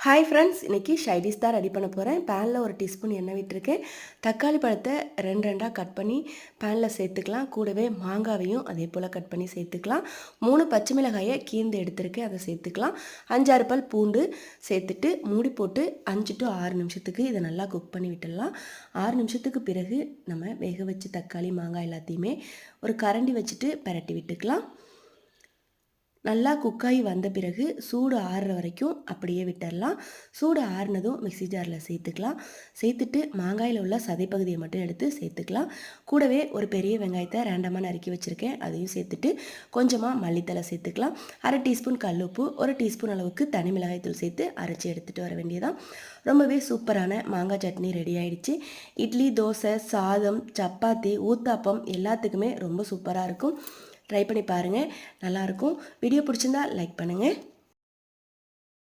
Hi friends, இன்றைக்கி side dish தான் ready பண்ண போகிறேன். பேனில் ஒரு டீஸ்பூன் எண்ணெய் விட்டுருக்கேன். தக்காளி பழத்தை ரெண்டாக கட் பண்ணி பேனில் சேர்த்துக்கலாம். கூடவே மாங்காவையும் அதே போல் கட் பண்ணி சேர்த்துக்கலாம். 3 பச்சை மிளகாயை கீந்து எடுத்துருக்கேன், அதை சேர்த்துக்கலாம். 5-6 பல் பூண்டு சேர்த்துட்டு மூடி போட்டு 5 to 6 நிமிஷத்துக்கு இதை நல்லா குக் பண்ணி விட்டுடலாம். 6 நிமிஷத்துக்கு பிறகு நம்ம வேக வச்சு தக்காளி மாங்காய் எல்லாத்தையுமே ஒரு கரண்டி வச்சுட்டு பரட்டி விட்டுக்கலாம். நல்லா குக்காகி வந்த பிறகு சூடு ஆறுற வரைக்கும் அப்படியே விட்டுடலாம். சூடு ஆறுனதும் மிக்ஸி ஜாரில் சேர்த்துக்கலாம். சேர்த்துட்டு மாங்காயில் உள்ள சதைப்பகுதியை மட்டும் எடுத்து சேர்த்துக்கலாம். கூடவே ஒரு பெரிய வெங்காயத்தை ரேண்டமாக நறுக்கி வச்சுருக்கேன், அதையும் சேர்த்துட்டு கொஞ்சமாக மல்லித்தலை சேர்த்துக்கலாம். 1/2 டீஸ்பூன் கல்லுப்பு, 1 டீஸ்பூன் அளவுக்கு தனி மிளகாய்த்தூள் சேர்த்து அரைச்சி எடுத்துகிட்டு வர வேண்டியதான். ரொம்பவே சூப்பரான மாங்காய் சட்னி ரெடி ஆகிடுச்சு. இட்லி, தோசை, சாதம், சப்பாத்தி, ஊத்தாப்பம் எல்லாத்துக்குமே ரொம்ப சூப்பராக இருக்கும். ட்ரை பண்ணி பாருங்கள், நல்லாயிருக்கும். வீடியோ பிடிச்சிருந்தா லைக் பண்ணுங்கள்.